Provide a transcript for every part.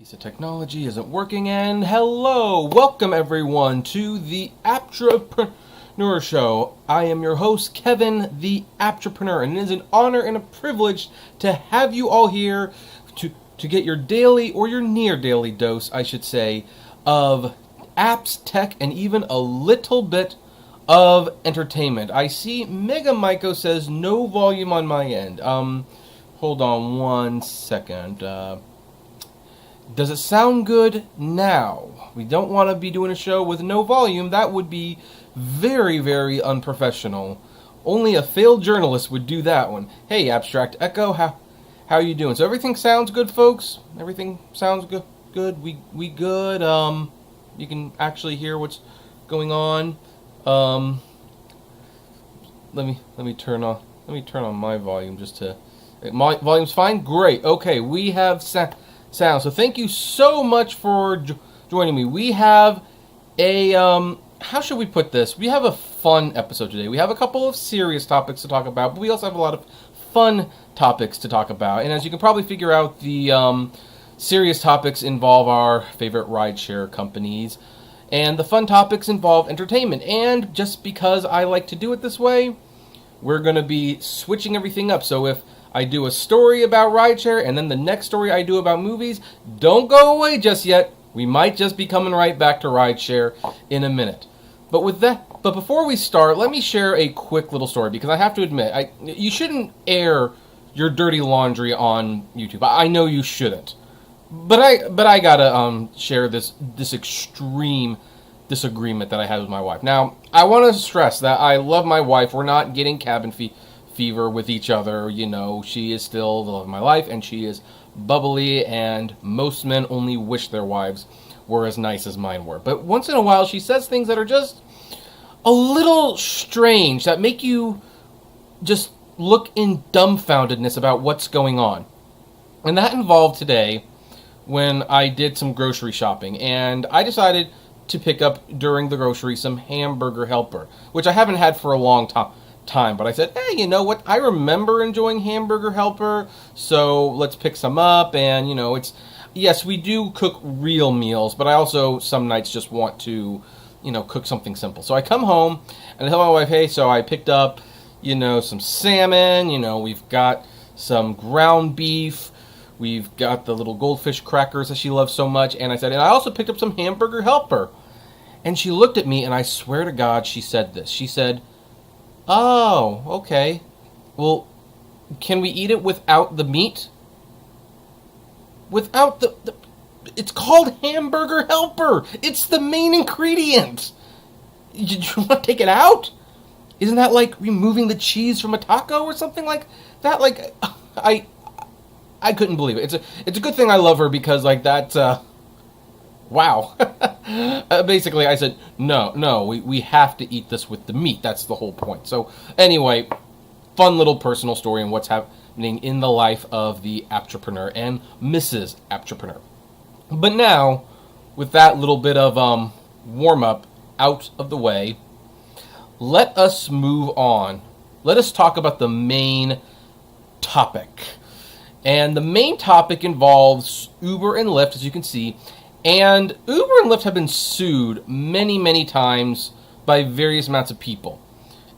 Piece of technology isn't working, and hello! Welcome everyone to the Apptrepreneur Show. I am your host, Kevin, the Apptrepreneur, and it is an honor and a privilege to have you all here to get your daily, or your near-daily dose, I should say, of apps, tech, and even a little bit of entertainment. I see Mega Myko says no volume on my end. Hold on one second. Does it sound good now? We don't want to be doing a show with no volume. That would be very, very unprofessional. Only a failed journalist would do that one. Hey, Abstract Echo, how are you doing? So everything sounds good, folks? Everything sounds good? We good? You can actually hear what's going on. Let me turn on my volume just to... My volume's fine? Great. Okay, we have sound. So thank you so much for joining me. We have a, how should we put this? We have a fun episode today. We have a couple of serious topics to talk about, but we also have a lot of fun topics to talk about. And as you can probably figure out, the serious topics involve our favorite rideshare companies, and the fun topics involve entertainment. And just because I like to do it this way, we're going to be switching everything up. So if I do a story about rideshare, and then the next story I do about movies, don't go away just yet. We might just be coming right back to rideshare in a minute. But before we start, let me share a quick little story, because I have to admit, you shouldn't air your dirty laundry on YouTube. I know you shouldn't. But I gotta share this extreme disagreement that I had with my wife. Now, I want to stress that I love my wife. We're not getting cabin fever with each other. You know, she is still the love of my life, and she is bubbly, and most men only wish their wives were as nice as mine were. But once in a while, she says things that are just a little strange, that make you just look in dumbfoundedness about what's going on. And that involved today when I did some grocery shopping, and I decided to pick up during the grocery some hamburger helper, which I haven't had for a long time, but I said, hey, you know what, I remember enjoying hamburger helper, so let's pick some up. And you know, yes, we do cook real meals, but I also some nights just want to, you know, cook something simple. So I come home and I tell my wife, hey, so I picked up, you know, some salmon, you know, we've got some ground beef, we've got the little goldfish crackers that she loves so much, and I said, and I also picked up some hamburger helper. And she looked at me, and I swear to God, she said this. She said, oh, okay. Well, can we eat it without the meat? Without the... It's called hamburger helper. It's the main ingredient. Did you want to take it out? Isn't that like removing the cheese from a taco or something like that? Like, I couldn't believe it. It's a good thing I love her, because like that... Wow. Basically, I said, no, we have to eat this with the meat. That's the whole point. So, anyway, fun little personal story on what's happening in the life of the Apptrepreneur and Mrs. Apptrepreneur. But now, with that little bit of warm-up out of the way, let us move on. Let us talk about the main topic. And the main topic involves Uber and Lyft, as you can see. And Uber and Lyft have been sued many, many times by various amounts of people.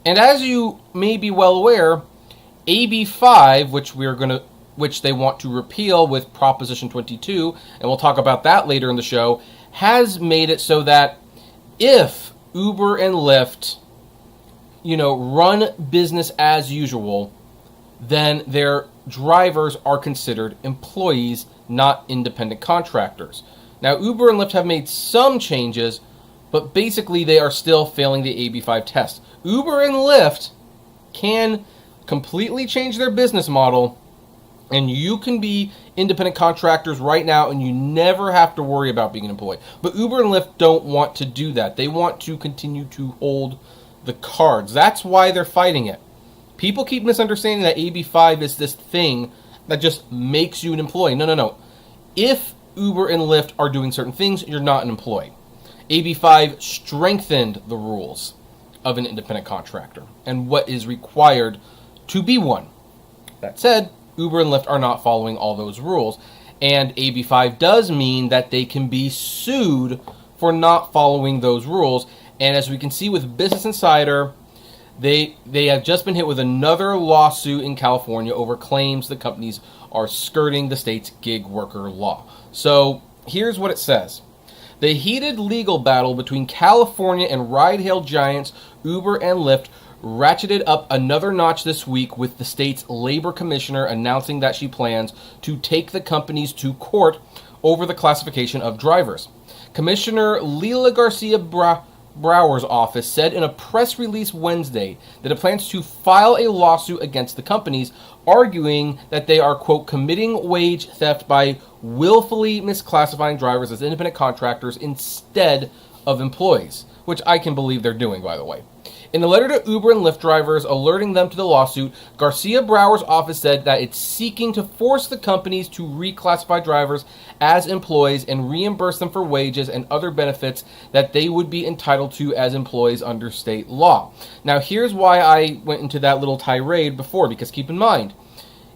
And as you may be well aware, AB 5, which they want to repeal with Proposition 22, and we'll talk about that later in the show, has made it so that if Uber and Lyft, you know, run business as usual, then their drivers are considered employees, not independent contractors. Now, Uber and Lyft have made some changes, but basically they are still failing the AB5 test. Uber and Lyft can completely change their business model, and you can be independent contractors right now, and you never have to worry about being an employee. But Uber and Lyft don't want to do that. They want to continue to hold the cards. That's why they're fighting it. People keep misunderstanding that AB5 is this thing that just makes you an employee. No. If Uber and Lyft are doing certain things, you're not an employee. AB5 strengthened the rules of an independent contractor and what is required to be one. That said, Uber and Lyft are not following all those rules. And AB5 does mean that they can be sued for not following those rules. And as we can see with Business Insider, they have just been hit with another lawsuit in California over claims the companies are skirting the state's gig worker law. So here's what it says. The heated legal battle between California and ride-hail giants Uber and Lyft ratcheted up another notch this week, with the state's labor commissioner announcing that she plans to take the companies to court over the classification of drivers. Commissioner Lila Garcia Brower's office said in a press release Wednesday that it plans to file a lawsuit against the companies, arguing that they are, quote, committing wage theft by willfully misclassifying drivers as independent contractors instead of employees, which I can believe they're doing, by the way. In a letter to Uber and Lyft drivers alerting them to the lawsuit, Garcia Brower's office said that it's seeking to force the companies to reclassify drivers as employees and reimburse them for wages and other benefits that they would be entitled to as employees under state law. Now, here's why I went into that little tirade before, because keep in mind,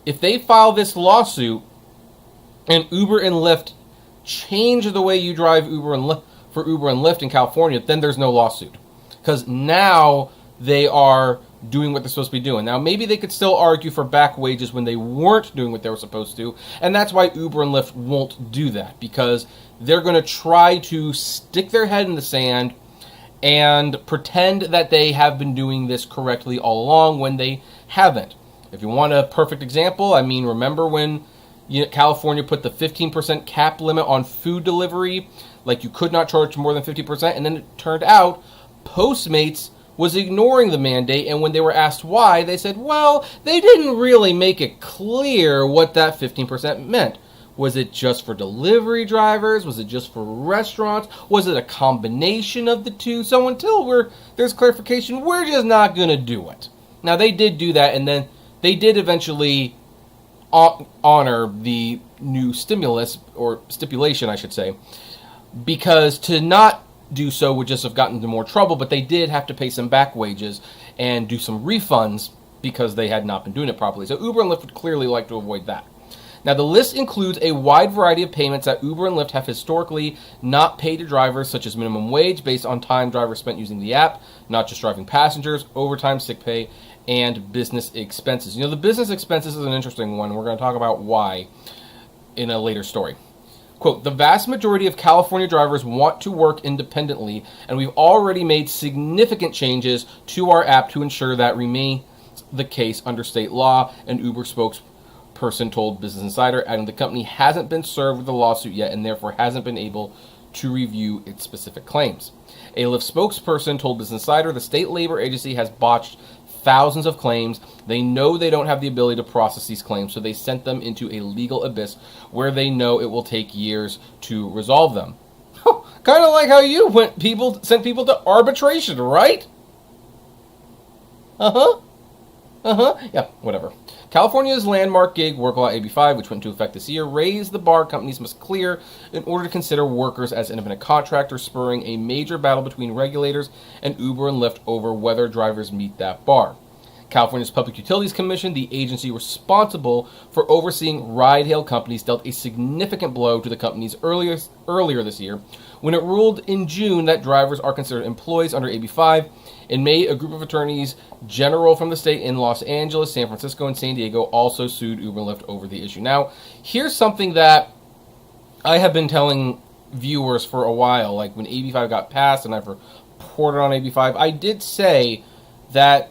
if they file this lawsuit and Uber and Lyft change the way you drive for Uber and Lyft in California, then there's no lawsuit. Because now they are doing what they're supposed to be doing. Now, maybe they could still argue for back wages when they weren't doing what they were supposed to, and that's why Uber and Lyft won't do that, because they're going to try to stick their head in the sand and pretend that they have been doing this correctly all along when they haven't. If you want a perfect example, I mean, remember when California put the 15% cap limit on food delivery? Like, you could not charge more than 50%, and then it turned out Postmates was ignoring the mandate, and when they were asked why, they said, well, they didn't really make it clear what that 15% meant. Was it just for delivery drivers? Was it just for restaurants? Was it a combination of the two? So until there's clarification, we're just not going to do it. Now, they did do that, and then they did eventually honor the new stimulus, or stipulation, I should say, because to not do so would just have gotten into more trouble, but they did have to pay some back wages and do some refunds because they had not been doing it properly. So Uber and Lyft would clearly like to avoid that. Now, the list includes a wide variety of payments that Uber and Lyft have historically not paid to drivers, such as minimum wage based on time drivers spent using the app, not just driving passengers, overtime, sick pay, and business expenses. The business expenses is an interesting one. We're going to talk about why in a later story. Quote, the vast majority of California drivers want to work independently, and we've already made significant changes to our app to ensure that remains the case under state law, an Uber spokesperson told Business Insider, adding the company hasn't been served with a lawsuit yet and therefore hasn't been able to review its specific claims. A Lyft spokesperson told Business Insider the state labor agency has botched thousands of claims. They know they don't have the ability to process these claims, so they sent them into a legal abyss where they know it will take years to resolve them. Kind of like how you sent people to arbitration, right? Yeah, whatever. California's landmark gig work law AB5, which went into effect this year, raised the bar companies must clear in order to consider workers as independent contractors, spurring a major battle between regulators and Uber and Lyft over whether drivers meet that bar. California's Public Utilities Commission, the agency responsible for overseeing ride-hail companies, dealt a significant blow to the companies earlier this year when it ruled in June that drivers are considered employees under AB5. In May, a group of attorneys general from the state in Los Angeles, San Francisco, and San Diego also sued Uber and Lyft over the issue. Now, here's something that I have been telling viewers for a while, like when AB5 got passed and I've reported on AB5, I did say that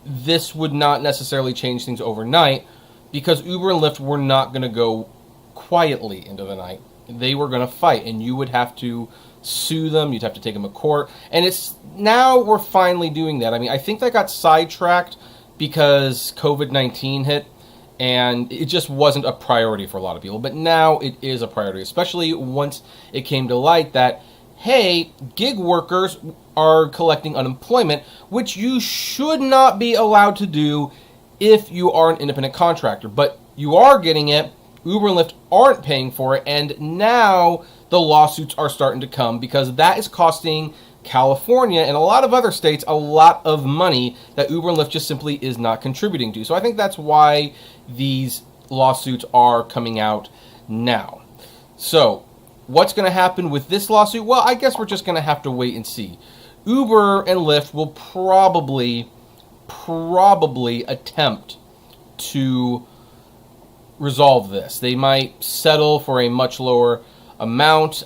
this would not necessarily change things overnight because Uber and Lyft were not going to go quietly into the night. They were going to fight, and you would have to sue them. You'd have to take them to court. And now we're finally doing that. I mean, I think that got sidetracked because COVID-19 hit, and it just wasn't a priority for a lot of people. But now it is a priority, especially once it came to light that, hey, gig workers are collecting unemployment, which you should not be allowed to do if you are an independent contractor. But you are getting it. Uber and Lyft aren't paying for it, and now the lawsuits are starting to come because that is costing California and a lot of other states a lot of money that Uber and Lyft just simply is not contributing to. So I think that's why these lawsuits are coming out now. So, what's going to happen with this lawsuit? Well, I guess we're just going to have to wait and see. Uber and Lyft will probably attempt to resolve this. They might settle for a much lower amount.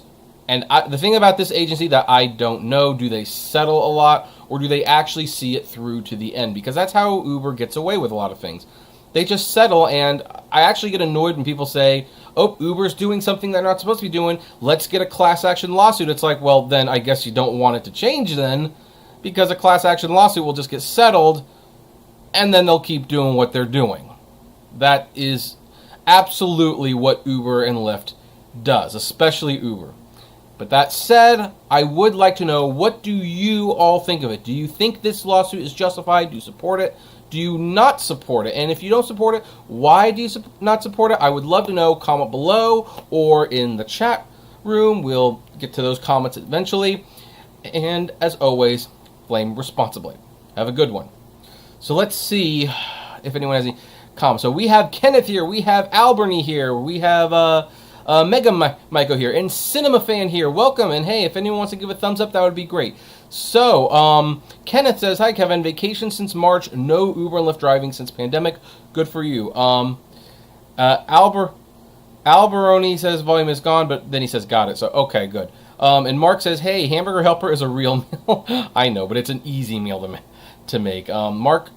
And the thing about this agency that I don't know, do they settle a lot or do they actually see it through to the end? Because that's how Uber gets away with a lot of things. They just settle, and I actually get annoyed when people say, oh, Uber's doing something they're not supposed to be doing, let's get a class action lawsuit. It's like, well, then I guess you don't want it to change then, because a class action lawsuit will just get settled, and then they'll keep doing what they're doing. That is absolutely what Uber and Lyft does, especially Uber. But that said, I would like to know, what do you all think of it? Do you think this lawsuit is justified? Do you support it? Do you not support it? And if you don't support it, why do you not support it? I would love to know. Comment below or in the chat room. We'll get to those comments eventually. And as always, blame responsibly. Have a good one. So let's see if anyone has any comments. So we have Kenneth here. We have Alberny here. We have Mega Myko here. And Cinema Fan here. Welcome. And hey, if anyone wants to give a thumbs up, that would be great. So, Kenneth says, hi, Kevin. Vacation since March. No Uber and Lyft driving since pandemic. Good for you. Alberoni says volume is gone, but then he says got it. So, okay, good. And Mark says, hey, Hamburger Helper is a real meal. I know, but it's an easy meal to make. Mark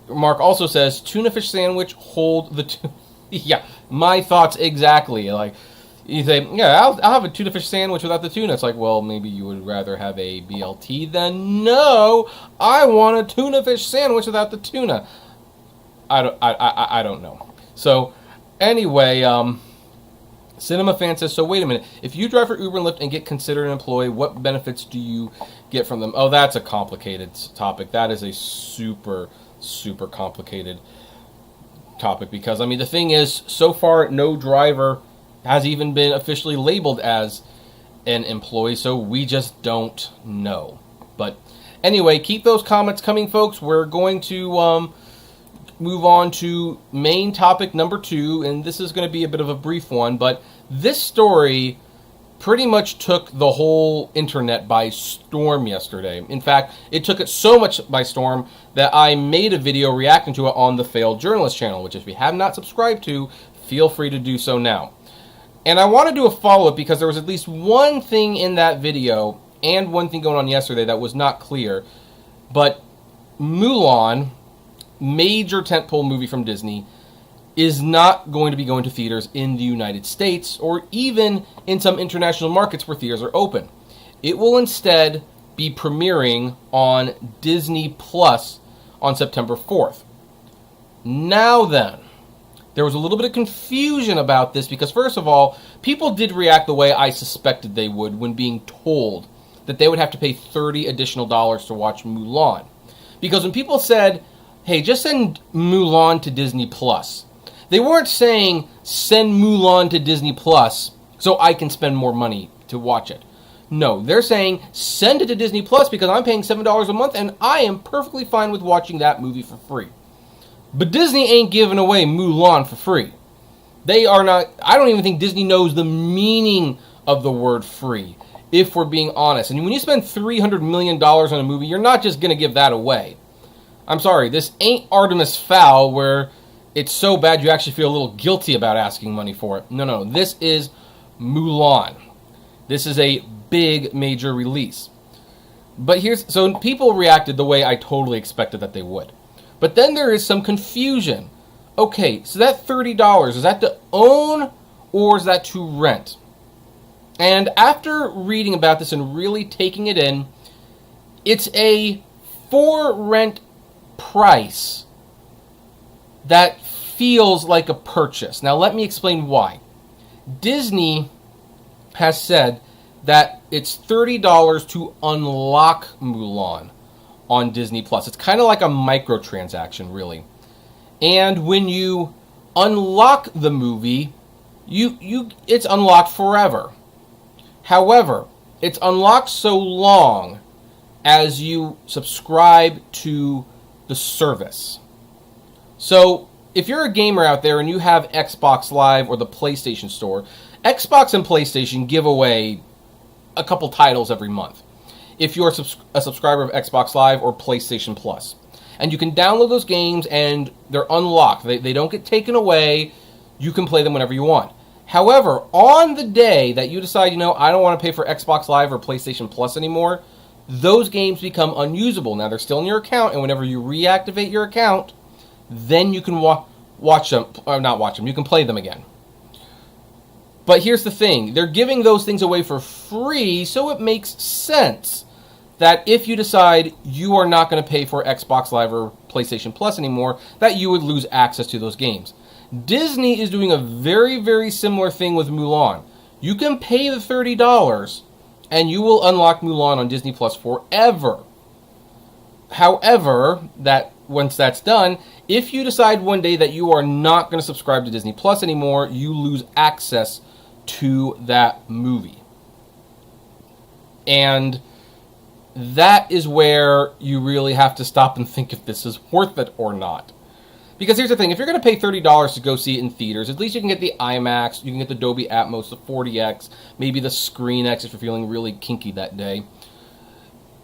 also says, tuna fish sandwich, hold the tuna. Yeah, my thoughts exactly. Like, you say, yeah, I'll have a tuna fish sandwich without the tuna. It's like, well, maybe you would rather have a BLT then. No, I want a tuna fish sandwich without the tuna. I don't know. So, anyway, Cinema Fan says, so wait a minute. If you drive for Uber and Lyft and get considered an employee, what benefits do you get from them? Oh, that's a complicated topic. That is a super, super complicated topic because, I mean, the thing is, so far, no driver has even been officially labeled as an employee, so we just don't know. But anyway, keep those comments coming, folks. We're going to move on to main topic number 2, and this is going to be a bit of a brief one, but this story pretty much took the whole internet by storm yesterday. In fact, it took it so much by storm that I made a video reacting to it on the Failed Journalist channel, which if you have not subscribed to, feel free to do so now. And I want to do a follow-up because there was at least one thing in that video and one thing going on yesterday that was not clear. But Mulan, major tentpole movie from Disney, is not going to be going to theaters in the United States or even in some international markets where theaters are open. It will instead be premiering on Disney Plus on September 4th. Now then, there was a little bit of confusion about this because, first of all, people did react the way I suspected they would when being told that they would have to pay $30 additional to watch Mulan. Because when people said, hey, just send Mulan to Disney Plus, they weren't saying, send Mulan to Disney Plus so I can spend more money to watch it. No, they're saying, send it to Disney Plus because I'm paying $7 a month and I am perfectly fine with watching that movie for free. But Disney ain't giving away Mulan for free. They are not. I don't even think Disney knows the meaning of the word free, if we're being honest. And when you spend $300 million on a movie, you're not just going to give that away. I'm sorry, this ain't Artemis Fowl where it's so bad you actually feel a little guilty about asking money for it. No, this is Mulan. This is a big, major release. But so people reacted the way I totally expected that they would. But then there is some confusion. Okay, so that $30, is that to own or is that to rent? And after reading about this and really taking it in, it's a for rent price that feels like a purchase. Now let me explain why. Disney has said that it's $30 to unlock Mulan on Disney Plus. It's kind of like a microtransaction, really. And when you unlock the movie, it's unlocked forever. However, it's unlocked so long as you subscribe to the service. So if you're a gamer out there and you have Xbox Live or the PlayStation Store, Xbox and PlayStation give away a couple titles every month if you're a subscriber of Xbox Live or PlayStation Plus. And you can download those games and they're unlocked. They don't get taken away. You can play them whenever you want. However, on the day that you decide, I don't want to pay for Xbox Live or PlayStation Plus anymore, those games become unusable. Now, they're still in your account, and whenever you reactivate your account, then you can watch them, or not watch them, you can play them again. But here's the thing. They're giving those things away for free, so it makes sense that if you decide you are not going to pay for Xbox Live or PlayStation Plus anymore, that you would lose access to those games. Disney is doing a very, very similar thing with Mulan. You can pay the $30, and you will unlock Mulan on Disney Plus forever. However, once that's done, if you decide one day that you are not going to subscribe to Disney Plus anymore, you lose access to that movie. And that is where you really have to stop and think if this is worth it or not. Because here's the thing, if you're going to pay $30 to go see it in theaters, at least you can get the IMAX, you can get the Dolby Atmos, the 40X, maybe the Screen X if you're feeling really kinky that day.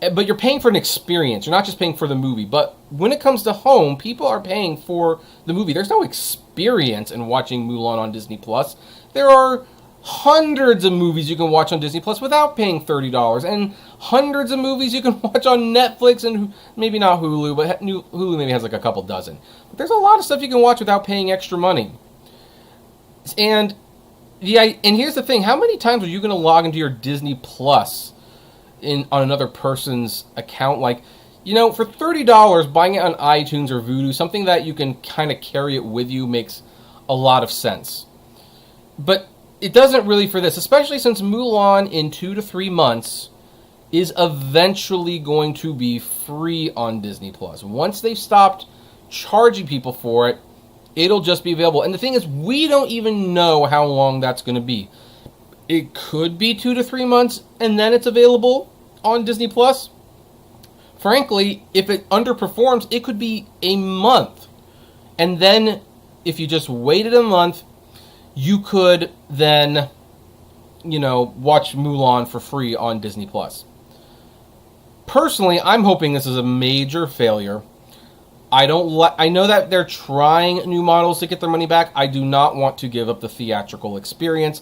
But you're paying for an experience. You're not just paying for the movie. But when it comes to home, people are paying for the movie. There's no experience in watching Mulan on Disney Plus. There are hundreds of movies you can watch on Disney Plus without paying $30, and hundreds of movies you can watch on Netflix, and maybe not Hulu, but Hulu maybe has like a couple dozen. But there's a lot of stuff you can watch without paying extra money. And here's the thing, how many times are you going to log into your Disney Plus on another person's account? Like, for $30, buying it on iTunes or Vudu, something that you can kind of carry it with you, makes a lot of sense. But it doesn't really for this, especially since Mulan in 2 to 3 months is eventually going to be free on Disney Plus. Once they've stopped charging people for it, it'll just be available. And the thing is, we don't even know how long that's going to be. It could be 2 to 3 months, and then it's available on Disney Plus. Frankly, if it underperforms, it could be a month. And then, if you just waited a month, you could then, watch Mulan for free on Disney Plus. Personally, I'm hoping this is a major failure. I know that they're trying new models to get their money back. I do not want to give up the theatrical experience.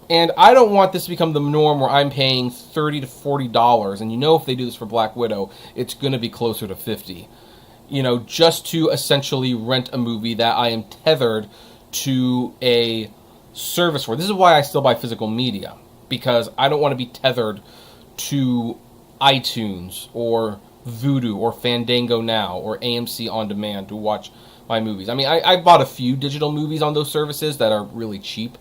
And I don't want this to become the norm where I'm paying $30 to $40. And if they do this for Black Widow, it's going to be closer to $50. Just to essentially rent a movie that I am tethered to a service for. This is why I still buy physical media, because I don't want to be tethered to iTunes or Vudu or Fandango Now or AMC On Demand to watch my movies. I mean, I bought a few digital movies on those services that are really cheap,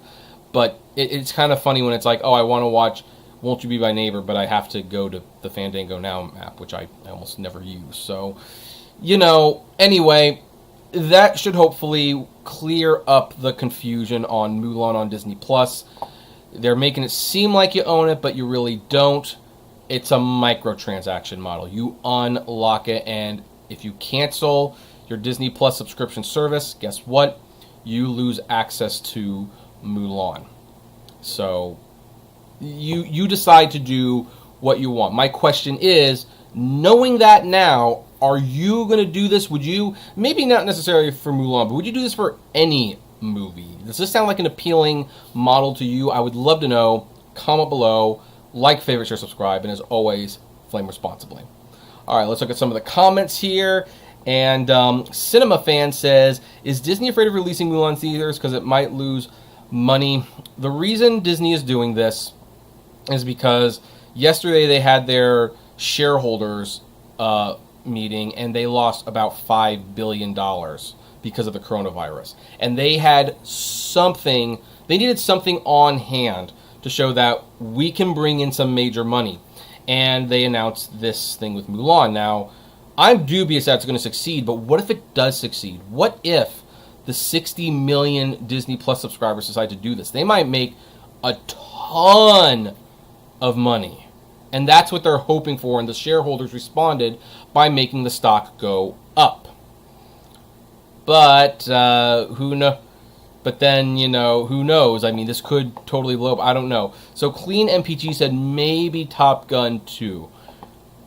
but it's kind of funny when it's like, oh, I want to watch Won't You Be My Neighbor, but I have to go to the Fandango Now app, which I almost never use. So, anyway, that should hopefully clear up the confusion on Mulan on Disney Plus. They're making it seem like you own it, but you really don't. It's a microtransaction model. You unlock it, and if you cancel your Disney Plus subscription service, guess what? You lose access to Mulan. So you decide to do what you want. My question is, knowing that now, are you going to do this? Would you, maybe not necessarily for Mulan, but would you do this for any movie? Does this sound like an appealing model to you? I would love to know. Comment below. Like, favorite, share, subscribe. And as always, flame responsibly. All right, let's look at some of the comments here. And Cinema Fan says, is Disney afraid of releasing Mulan theaters because it might lose money? The reason Disney is doing this is because yesterday they had their shareholders meeting, and they lost about $5 billion because of the coronavirus. And they had they needed something on hand to show that we can bring in some major money. And they announced this thing with Mulan. Now, I'm dubious that it's going to succeed, but what if it does succeed? What if the 60 million Disney Plus subscribers decide to do this? They might make a ton of money. And that's what they're hoping for, and the shareholders responded by making the stock go up. But who know? But then, who knows? I mean, this could totally blow up. I don't know. So Clean MPG said maybe Top Gun 2.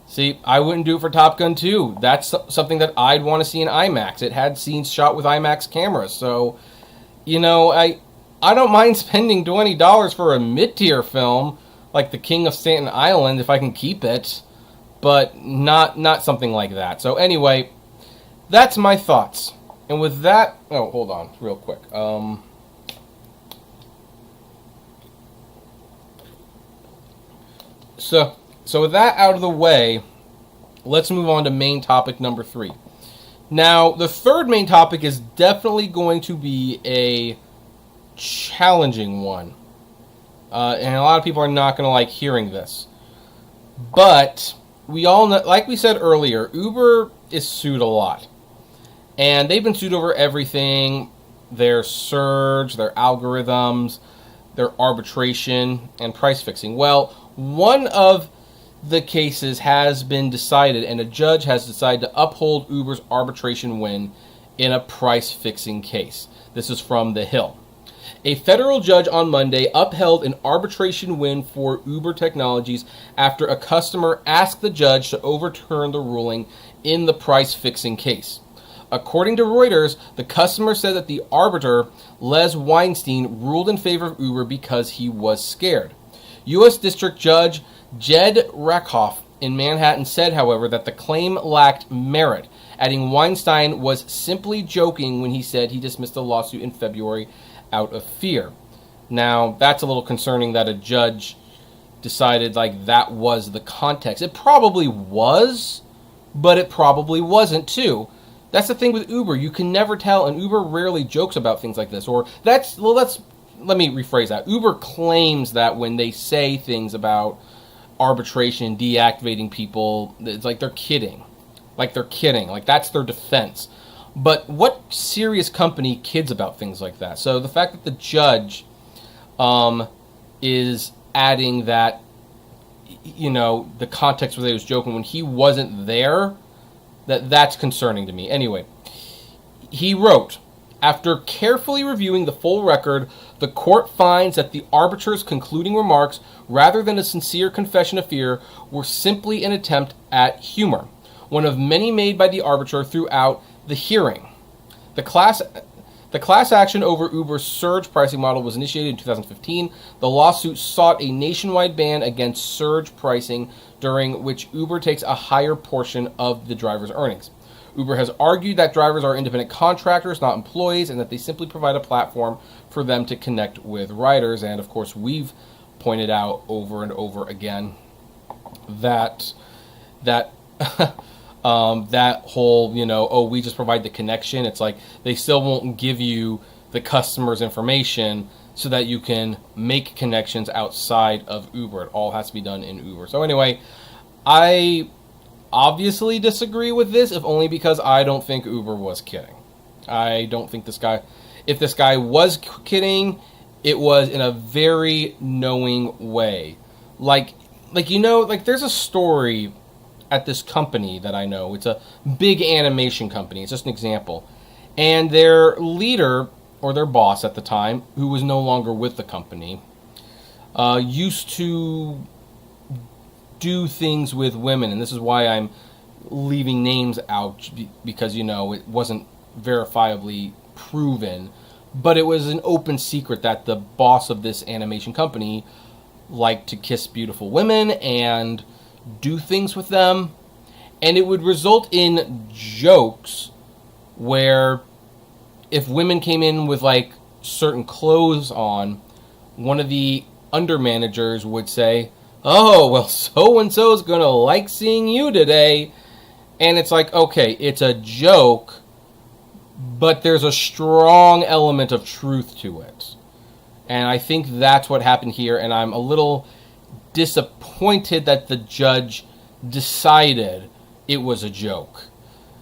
See, I wouldn't do it for Top Gun 2. That's something that I'd want to see in IMAX. It had scenes shot with IMAX cameras. So, I don't mind spending $20 for a mid-tier film like The King of Staten Island if I can keep it. But not something like that. So anyway, that's my thoughts. And with that, oh, hold on, real quick. So with that out of the way, let's move on to main topic number 3. Now, the third main topic is definitely going to be a challenging one. And a lot of people are not going to like hearing this. But we all know, like we said earlier, Uber is sued a lot. And they've been sued over everything, their surge, their algorithms, their arbitration, and price fixing. Well, one of the cases has been decided, and a judge has decided to uphold Uber's arbitration win in a price fixing case. This is from The Hill. A federal judge on Monday upheld an arbitration win for Uber Technologies after a customer asked the judge to overturn the ruling in the price fixing case. According to Reuters, the customer said that the arbiter, Les Weinstein, ruled in favor of Uber because he was scared. U.S. District Judge Jed Rakoff in Manhattan said, however, that the claim lacked merit, adding Weinstein was simply joking when he said he dismissed the lawsuit in February out of fear. Now, that's a little concerning that a judge decided like that was the context. It probably was, but it probably wasn't too. That's the thing with Uber. You can never tell, and Uber rarely jokes about things like this. Let me rephrase that. Uber claims that when they say things about arbitration, deactivating people, it's like they're kidding. Like that's their defense. But what serious company kids about things like that? So the fact that the judge is adding that, the context where they was joking when he wasn't there, that's concerning to me. Anyway, he wrote, after carefully reviewing the full record, the court finds that the arbiter's concluding remarks, rather than a sincere confession of fear, were simply an attempt at humor, one of many made by the arbiter throughout the hearing. The class action over Uber's surge pricing model was initiated in 2015. The lawsuit sought a nationwide ban against surge pricing, during which Uber takes a higher portion of the driver's earnings. Uber has argued that drivers are independent contractors, not employees, and that they simply provide a platform for them to connect with riders. And of course, we've pointed out over and over again that that whole, we just provide the connection. It's like they still won't give you the customer's information so that you can make connections outside of Uber. It all has to be done in Uber. So anyway, I obviously disagree with this, if only because I don't think Uber was kidding. I don't think if this guy was kidding, it was in a very knowing way. There's a story at this company that I know. It's a big animation company. It's just an example. And their leader, or their boss at the time, who was no longer with the company, used to do things with women. And this is why I'm leaving names out, because, it wasn't verifiably proven. But it was an open secret that the boss of this animation company liked to kiss beautiful women and do things with them. And it would result in jokes where if women came in with certain clothes on, one of the under managers would say, "Oh, well, so-and-so's gonna like seeing you today." And it's like, okay, it's a joke, but there's a strong element of truth to it. And I think that's what happened here, and I'm a little disappointed that the judge decided it was a joke.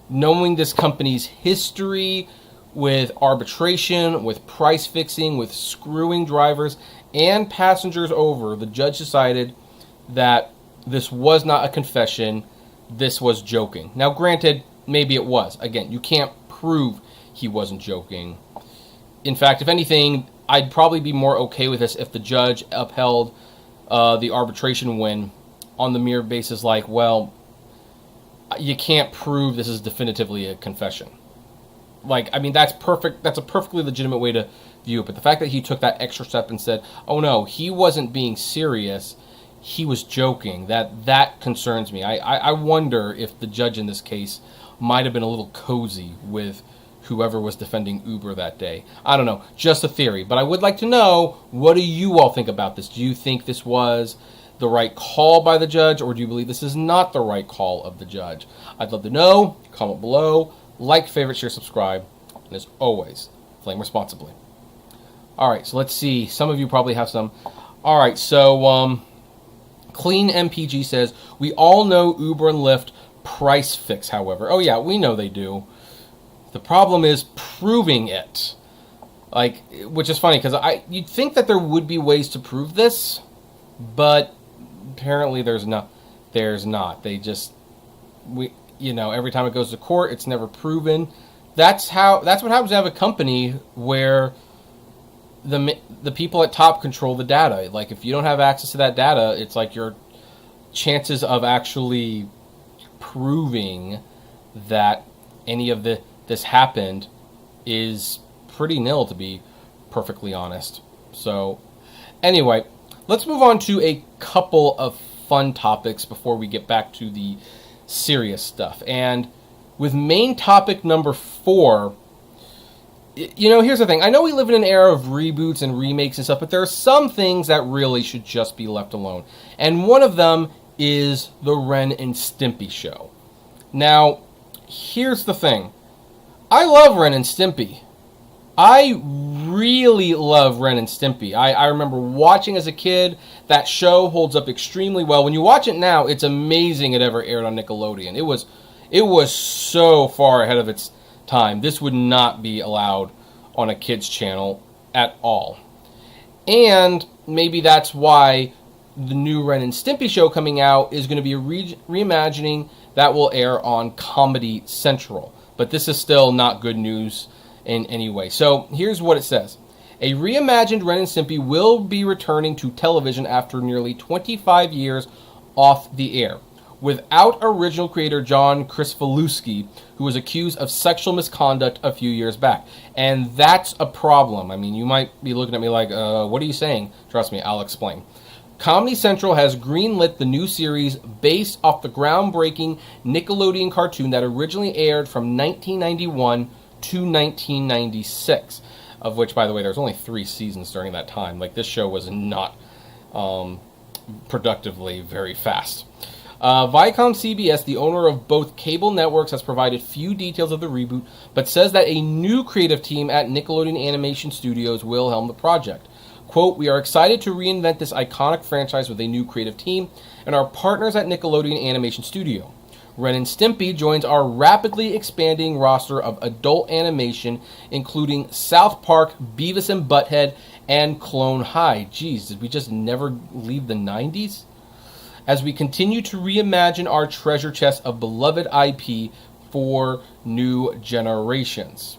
Knowing this company's history with arbitration, with price fixing, with screwing drivers and passengers over, the judge decided that this was not a confession, this was joking. Now, granted, maybe it was. Again, you can't prove he wasn't joking. In fact, if anything, I'd probably be more okay with this if the judge upheld the arbitration win on the mere basis like, well, you can't prove this is definitively a confession. Like, I mean, that's perfect. That's a perfectly legitimate way to view it. But the fact that he took that extra step and said, oh no, he wasn't being serious, he was joking, that concerns me. I wonder if the judge in this case might have been a little cozy with whoever was defending Uber that day. I don't know, just a theory. But I would like to know, what do you all think about this? Do you think this was the right call by the judge, or do you believe this is not the right call of the judge? I'd love to know. Comment below. Like, favorite, share, subscribe. And as always, flame responsibly. Alright, so let's see. Some of you probably have some. Alright, so Clean MPG says, we all know Uber and Lyft price fix, however. Oh yeah, we know they do. The problem is proving it. Like, which is funny, because you'd think that there would be ways to prove this, but apparently there's not. They just, every time it goes to court, it's never proven. That's what happens to have a company where the people at top control the data. Like, if you don't have access to that data, it's like your chances of actually proving that any of this happened is pretty nil, to be perfectly honest. So, anyway, let's move on to a couple of fun topics before we get back to the serious stuff. And with main topic number 4, here's the thing. I know we live in an era of reboots and remakes and stuff, but there are some things that really should just be left alone. And one of them is the Ren and Stimpy show. Now, here's the thing. I love Ren and Stimpy. I really love Ren and Stimpy. I remember watching as a kid. That show holds up extremely well. When you watch it now, it's amazing it ever aired on Nickelodeon. It was so far ahead of its time. This would not be allowed on a kid's channel at all. And maybe that's why the new Ren and Stimpy show coming out is going to be a reimagining that will air on Comedy Central. But this is still not good news in any way. So here's what it says. A reimagined Ren and Stimpy will be returning to television after nearly 25 years off the air, without original creator John Kricfalusi, who was accused of sexual misconduct a few years back. And that's a problem. I mean, you might be looking at me like, what are you saying? Trust me, I'll explain. Comedy Central has greenlit the new series based off the groundbreaking Nickelodeon cartoon that originally aired from 1991 to 1996, of which, by the way, there's only 3 seasons during that time. Like, this show was not productively very fast. Viacom CBS, the owner of both cable networks, has provided few details of the reboot, but says that a new creative team at Nickelodeon Animation Studios will helm the project. Quote, we are excited to reinvent this iconic franchise with a new creative team and our partners at Nickelodeon Animation Studio. Ren and Stimpy joins our rapidly expanding roster of adult animation, including South Park, Beavis and Butthead, and Clone High. Geez, did we just never leave the 90s? As we continue to reimagine our treasure chest of beloved IP for new generations.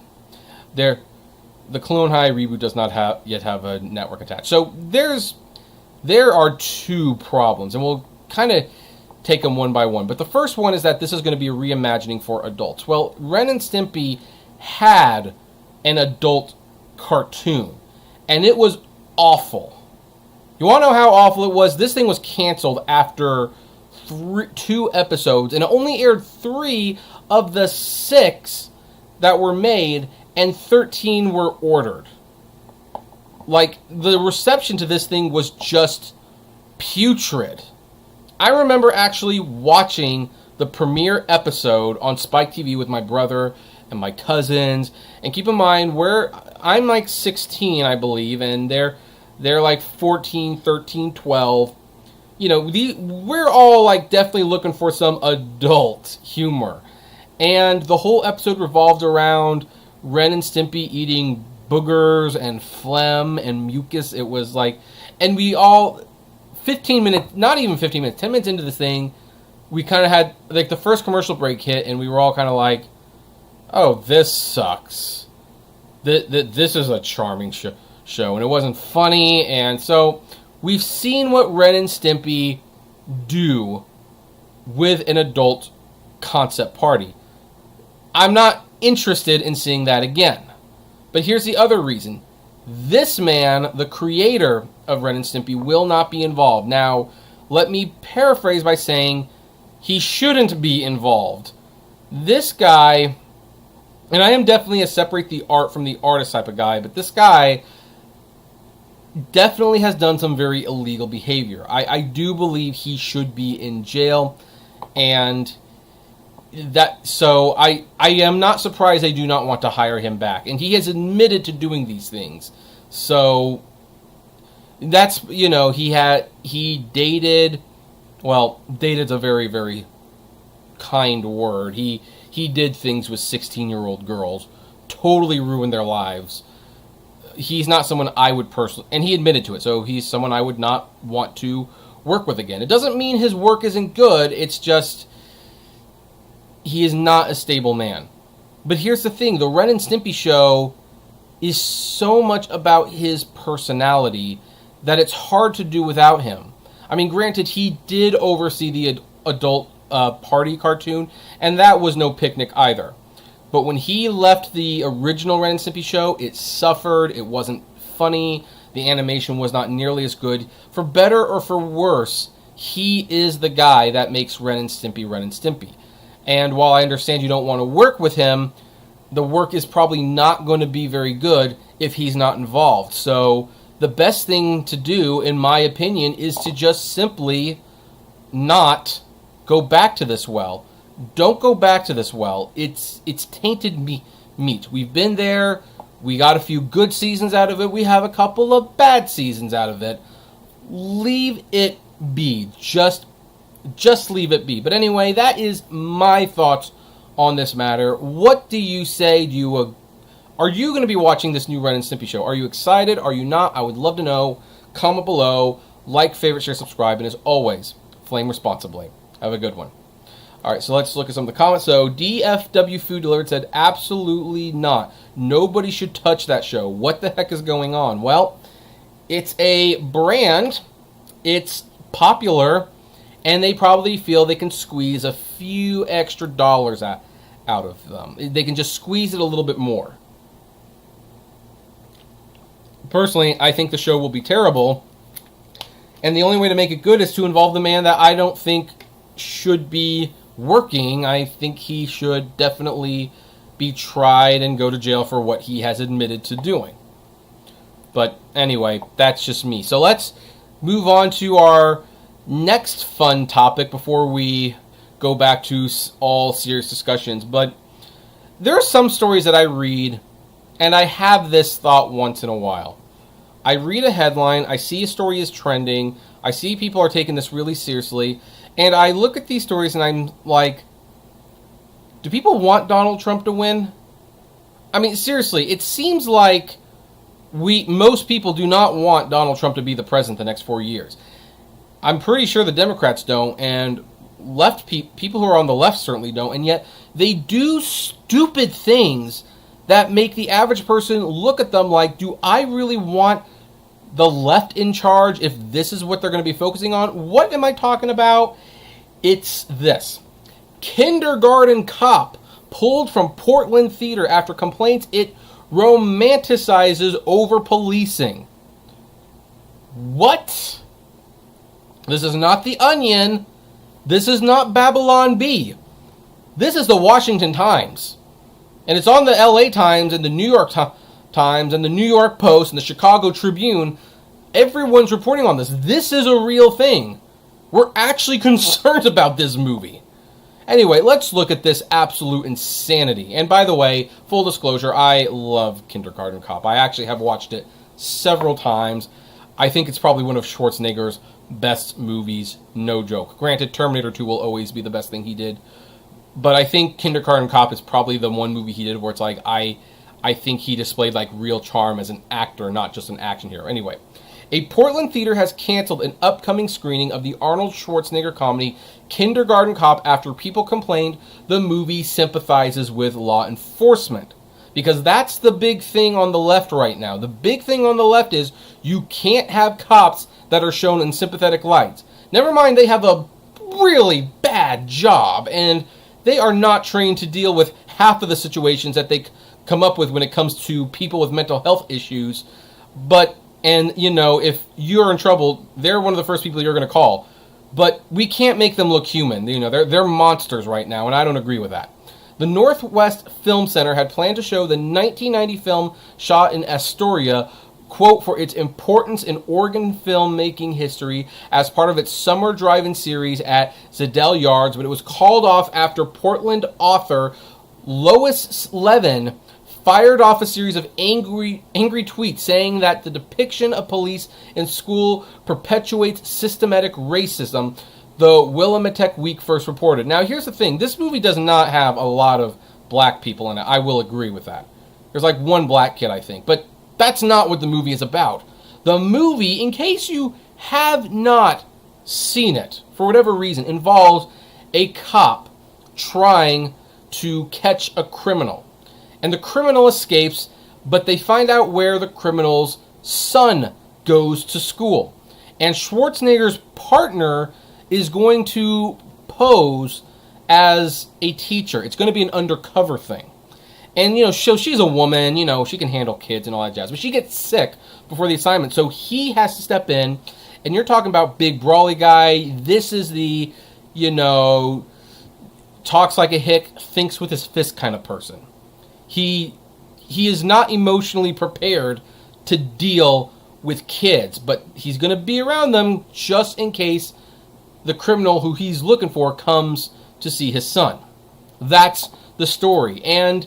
The Clone High reboot does not yet have a network attached. So there are 2 problems, and we'll kind of take them one by one. But the first one is that this is going to be a reimagining for adults. Well, Ren and Stimpy had an adult cartoon, and it was awful. You want to know how awful it was? This thing was canceled after 2 episodes, and it only aired 3 of the 6 that were made, and 13 were ordered. Like, the reception to this thing was just putrid. I remember actually watching the premiere episode on Spike TV with my brother and my cousins. And keep in mind, I'm like 16, I believe, and they're like 14, 13, 12. We're all like definitely looking for some adult humor. And the whole episode revolved around Ren and Stimpy eating boogers and phlegm and mucus. It was like, and we all, 15 minutes, not even 15 minutes, 10 minutes into this thing, we kind of had, like, the first commercial break hit, and we were all kind of like, oh, this sucks. This is a charming show, and it wasn't funny, and so we've seen what Ren and Stimpy do with an adult concept party. I'm not interested in seeing that again. But here's the other reason. This man, the creator of Ren and Stimpy, will not be involved. Now, let me paraphrase by saying he shouldn't be involved. This guy, and I am definitely a separate the art from the artist type of guy, but this guy definitely has done some very illegal behavior. I do believe he should be in jail, and so I am not surprised they do not want to hire him back. And he has admitted to doing these things. So that's, he dated, well, dated's a very, very kind word. He did things with 16-year-old girls, totally ruined their lives. He's not someone I would personally, and he admitted to it, so he's someone I would not want to work with again. It doesn't mean his work isn't good, it's just he is not a stable man. But here's the thing, the Ren and Stimpy show is so much about his personality that it's hard to do without him. I mean, granted, he did oversee the adult party cartoon, and that was no picnic either. But when he left the original Ren and Stimpy show, it suffered, it wasn't funny, the animation was not nearly as good. For better or for worse, he is the guy that makes Ren and Stimpy Ren and Stimpy. And while I understand you don't want to work with him, the work is probably not going to be very good if he's not involved. So the best thing to do, in my opinion, is to just simply not go back to this well. Don't go back to this well. It's tainted meat. We've been there. We got a few good seasons out of it. We have a couple of bad seasons out of it. Leave it be. Just leave it be. But anyway, that is my thoughts on this matter. What do you say? Are you going to be watching this new Ren and Stimpy show? Are you excited? Are you not? I would love to know. Comment below. Like, favorite, share, subscribe. And as always, flame responsibly. Have a good one. All right, so let's look at some of the comments. So DFW Food Delivered said, absolutely not. Nobody should touch that show. What the heck is going on? Well, it's a brand. It's popular. And they probably feel they can squeeze a few extra dollars out of them. They can just squeeze it a little bit more. Personally, I think the show will be terrible. And the only way to make it good is to involve the man that I don't think should be working. I think he should definitely be tried and go to jail for what he has admitted to doing. But anyway, that's just me. So let's move on to our next fun topic before we go back to all serious discussions. But there are some stories that I read, and I have this thought once in a while. I read a headline, I see a story is trending, I see people are taking this really seriously, and I look at these stories and I'm like, do people want Donald Trump to win? I mean, seriously, it seems like most people do not want Donald Trump to be the president the next 4 years. I'm pretty sure the Democrats don't, and people who are on the left certainly don't, and yet they do stupid things that make the average person look at them like, do I really want the left in charge if this is what they're going to be focusing on? What am I talking about? It's this. Kindergarten cop pulled from Portland theater after complaints it romanticizes over policing. What? This is not The Onion. This is not Babylon Bee. This is the Washington Times. And it's on the LA Times and the New York Times and the New York Post and the Chicago Tribune. Everyone's reporting on this. This is a real thing. We're actually concerned about this movie. Anyway, let's look at this absolute insanity. And by the way, full disclosure, I love Kindergarten Cop. I actually have watched it several times. I think it's probably one of Schwarzenegger's best movies, no joke. Granted, Terminator 2 will always be the best thing he did. But I think Kindergarten Cop is probably the one movie he did where it's like, I think he displayed like real charm as an actor, not just an action hero. Anyway, A Portland theater has canceled an upcoming screening of the Arnold Schwarzenegger comedy Kindergarten Cop after people complained the movie sympathizes with law enforcement. Because that's the big thing on the left right now. The big thing on the left is you can't have cops that are shown in sympathetic lights. Never mind they have a really bad job, and they are not trained to deal with half of the situations that they come up with when it comes to people with mental health issues. And, you know, if you're in trouble, they're one of the first people you're going to call. But we can't make them look human. You know, they're monsters right now, and I don't agree with that. The Northwest Film Center had planned to show the 1990 film shot in Astoria, quote, for its importance in Oregon filmmaking history as part of its summer drive-in series at Zedell Yards, but it was called off after Portland author Lois Levin fired off a series of angry tweets saying that the depiction of police in school perpetuates systematic racism, the Willimantic Week first reported. Now, here's the thing. This movie does not have a lot of black people in it. I will agree with that. There's like one black kid, I think. But that's not what the movie is about. The movie, in case you have not seen it, for whatever reason, involves a cop trying to catch a criminal. And the criminal escapes, but they find out where the criminal's son goes to school. And Schwarzenegger's partner is going to pose as a teacher. It's going to be an undercover thing. And, you know, so she's a woman, you know, she can handle kids and all that jazz. But she gets sick before the assignment, so he has to step in. And you're talking about big brawly guy. This is the, you know, talks like a hick, thinks with his fist kind of person. He is not emotionally prepared to deal with kids, but he's going to be around them just in case the criminal who he's looking for comes to see his son. That's the story. And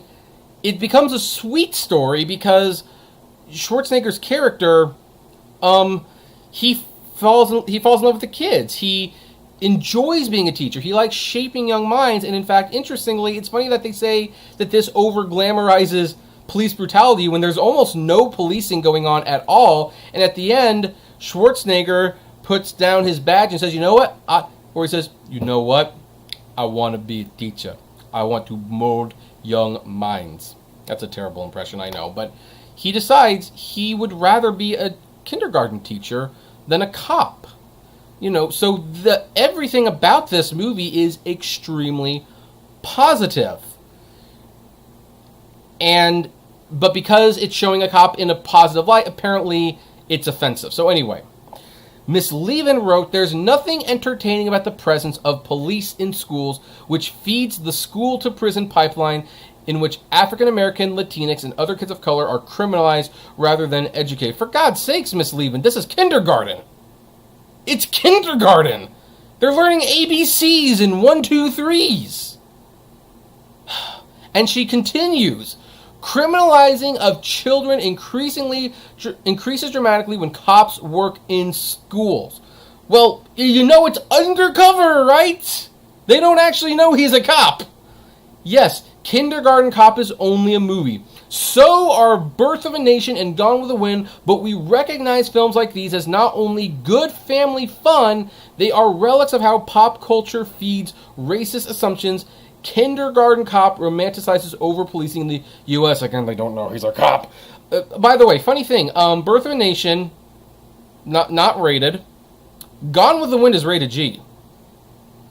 it becomes a sweet story because Schwarzenegger's character, he falls in love with the kids. He enjoys being a teacher. He likes shaping young minds. And in fact, interestingly, it's funny that they say that this over-glamorizes police brutality when there's almost no policing going on at all. And at the end, Schwarzenegger puts down his badge and says, you know what? Or he says, you know what? I want to be a teacher. I want to mold young minds. That's a terrible impression, I know. But he decides he would rather be a kindergarten teacher than a cop. You know, so everything about this movie is extremely positive. But because it's showing a cop in a positive light, apparently it's offensive. So anyway, Miss Levin wrote, there's nothing entertaining about the presence of police in schools, which feeds the school-to-prison pipeline in which African-American, Latinx, and other kids of color are criminalized rather than educated. For God's sakes, Miss Levin, this is kindergarten. It's kindergarten. They're learning ABCs and 1, 2, 3s. And she continues, criminalizing of children increases dramatically when cops work in schools. Well, you know it's undercover, right? They don't actually know he's a cop. Yes, Kindergarten Cop is only a movie. So are Birth of a Nation and Gone with the Wind, but we recognize films like these as not only good family fun, they are relics of how pop culture feeds racist assumptions. Kindergarten Cop romanticizes over-policing in the U.S. Again, they don't know he's a cop. By the way, funny thing, Birth of a Nation, not rated. Gone with the Wind is rated G.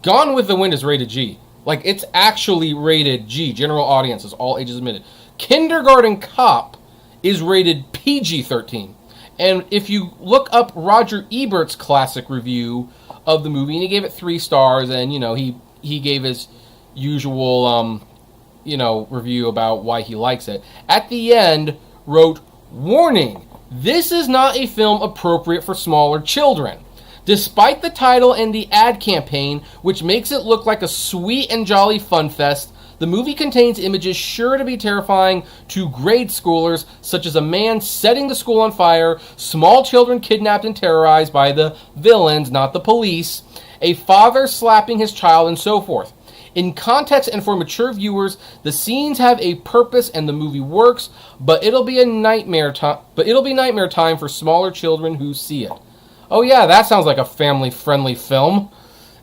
Gone with the Wind is rated G. Like, it's actually rated G. General audiences, all ages admitted. Kindergarten Cop is rated PG-13. And if you look up Roger Ebert's classic review of the movie, and he gave it 3 stars, and, you know, he gave his usual, review about why he likes it. At the end, wrote, warning, this is not a film appropriate for smaller children. Despite the title and the ad campaign, which makes it look like a sweet and jolly fun fest, the movie contains images sure to be terrifying to grade schoolers, such as a man setting the school on fire, small children kidnapped and terrorized by the villains, not the police, a father slapping his child, and so forth. In context and for mature viewers, the scenes have a purpose and the movie works, but it'll be nightmare time for smaller children who see it. Oh yeah, that sounds like a family-friendly film.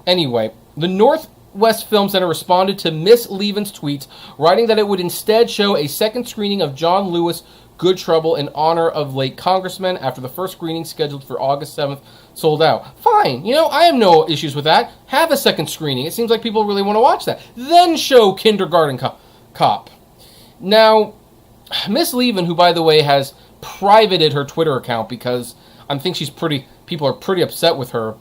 Anyway, the Northwest Film Center responded to Miss Levin's tweets, writing that it would instead show a second screening of John Lewis' Good Trouble in honor of late Congressman after the first screening scheduled for August 7th sold out. Fine, I have no issues with that. Have a second screening. It seems like people really want to watch that. Then show Kindergarten Cop. Now, Miss Levin, who by the way has privated her Twitter account because I think people are pretty upset with her,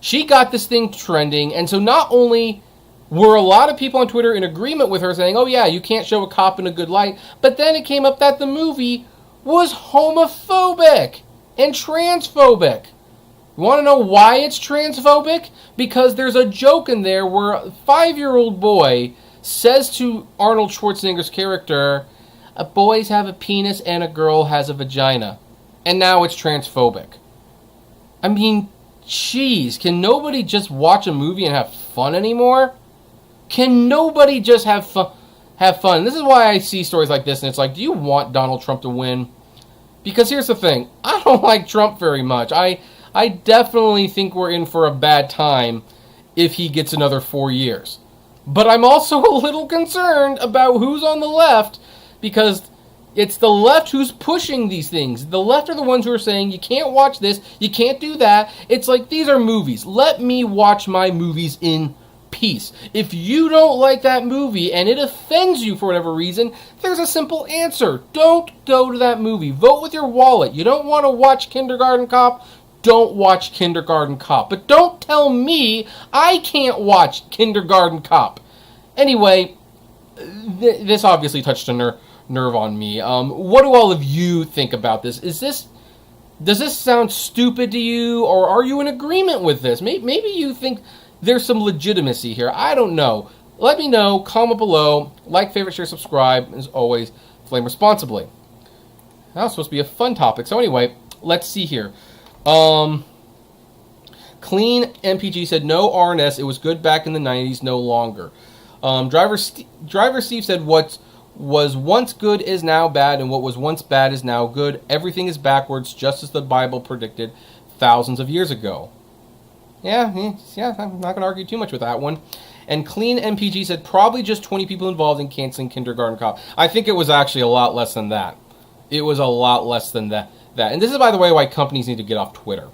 she got this thing trending, and so not only were a lot of people on Twitter in agreement with her saying, oh yeah, you can't show a cop in a good light, but then it came up that the movie was homophobic and transphobic. You want to know why it's transphobic? Because there's a joke in there where a 5-year-old boy says to Arnold Schwarzenegger's character, boys have a penis and a girl has a vagina. And now it's transphobic. I mean, jeez, can nobody just watch a movie and have fun anymore? Can nobody just have fun? This is why I see stories like this, and it's like, do you want Donald Trump to win? Because here's the thing. I don't like Trump very much. I definitely think we're in for a bad time if he gets another 4 years. But I'm also a little concerned about who's on the left, because it's the left who's pushing these things. The left are the ones who are saying, you can't watch this, you can't do that. It's like, these are movies. Let me watch my movies in peace. If you don't like that movie and it offends you for whatever reason, there's a simple answer. Don't go to that movie. Vote with your wallet. You don't want to watch Kindergarten Cop? Don't watch Kindergarten Cop. But don't tell me I can't watch Kindergarten Cop. Anyway, this obviously touched a nerve on me. What do all of you think about this? Does this sound stupid to you, or are you in agreement with this? Maybe you think there's some legitimacy here. I don't know. Let me know. Comment below. Like, favorite, share, subscribe. As always, flame responsibly. That was supposed to be a fun topic. So anyway, let's see here. Clean MPG said, no RNS. It was good back in the 90s, no longer. Driver Steve said, what was once good is now bad, and what was once bad is now good. Everything is backwards, just as the Bible predicted thousands of years ago. Yeah, I'm not going to argue too much with that one. And Clean MPG said, probably just 20 people involved in canceling Kindergarten Cop. I think it was actually a lot less than that. It was a lot less than that. And this is, by the way, why companies need to get off Twitter.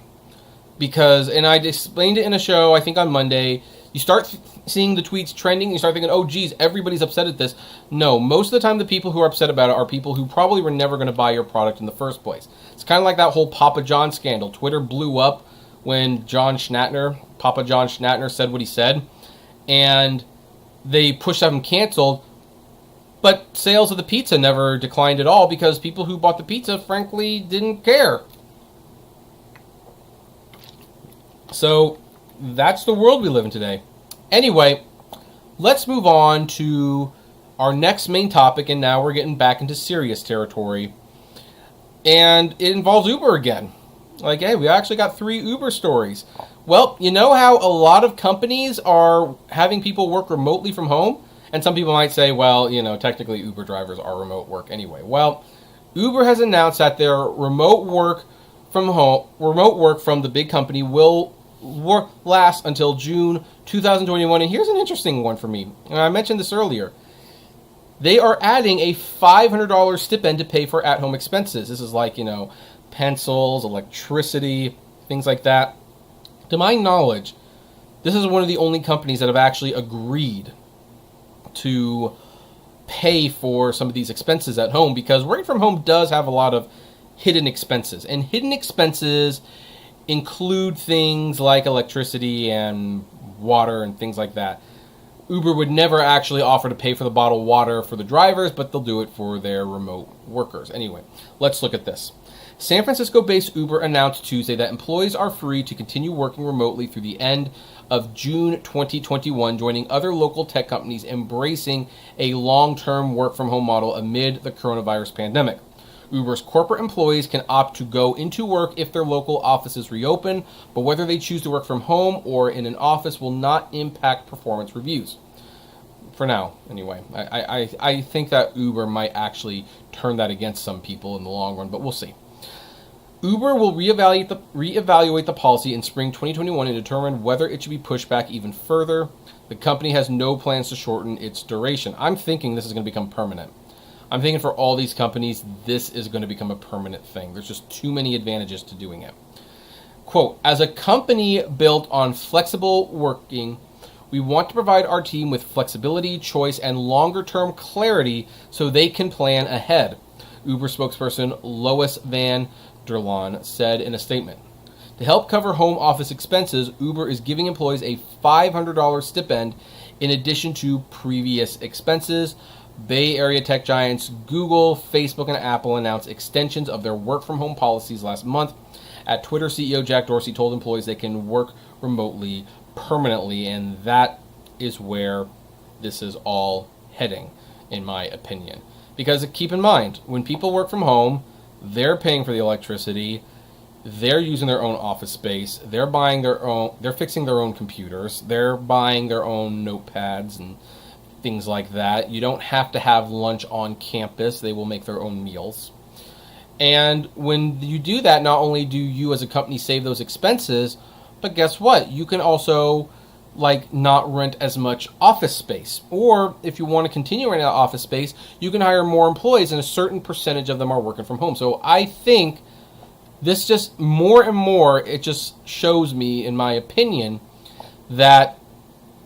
Because, and I explained it in a show, I think on Monday, you start seeing the tweets trending, and you start thinking, oh, geez, everybody's upset at this. No, most of the time the people who are upset about it are people who probably were never going to buy your product in the first place. It's kind of like that whole Papa John scandal. Twitter blew up when Papa John Schnatter said what he said, and they pushed to have him canceled, but sales of the pizza never declined at all because people who bought the pizza, frankly, didn't care. So, that's the world we live in today. Anyway, let's move on to our next main topic, and now we're getting back into serious territory. And it involves Uber again. Like, hey, we actually got 3 Uber stories. Well, you know how a lot of companies are having people work remotely from home? And some people might say, well, technically Uber drivers are remote work anyway. Well, Uber has announced that their remote work from the big company will last until June 2021. And here's an interesting one for me. And I mentioned this earlier. They are adding a $500 stipend to pay for at-home expenses. This is like, pencils, electricity, things like that. To my knowledge, this is one of the only companies that have actually agreed to pay for some of these expenses at home, because working from home does have a lot of hidden expenses. And hidden expenses include things like electricity and water and things like that. Uber would never actually offer to pay for the bottled water for the drivers, but they'll do it for their remote workers. Anyway, let's look at this. San Francisco-based Uber announced Tuesday that employees are free to continue working remotely through the end of June 2021, joining other local tech companies embracing a long-term work-from-home model amid the coronavirus pandemic. Uber's corporate employees can opt to go into work if their local offices reopen, but whether they choose to work from home or in an office will not impact performance reviews. For now, anyway. I think that Uber might actually turn that against some people in the long run, but we'll see. Uber will reevaluate the policy in spring 2021 and determine whether it should be pushed back even further. The company has no plans to shorten its duration. I'm thinking this is going to become permanent. I'm thinking for all these companies, this is going to become a permanent thing. There's just too many advantages to doing it. Quote, as a company built on flexible working, we want to provide our team with flexibility, choice, and longer-term clarity so they can plan ahead, Uber spokesperson Lois Van der Laan said in a statement. To help cover home office expenses, Uber is giving employees a $500 stipend in addition to previous expenses. Bay Area tech giants Google, Facebook, and Apple announced extensions of their work-from-home policies last month. At Twitter, CEO Jack Dorsey told employees they can work remotely permanently, and that is where this is all heading, in my opinion. Because keep in mind, when people work from home, they're paying for the electricity, they're using their own office space, they're fixing their own computers, they're buying their own notepads and things like that. You don't have to have lunch on campus. They will make their own meals. And when you do that, not only do you as a company save those expenses, but guess what? You can also not rent as much office space. Or if you want to continue renting out office space, you can hire more employees and a certain percentage of them are working from home. So I think this just more and more, it just shows me, in my opinion, that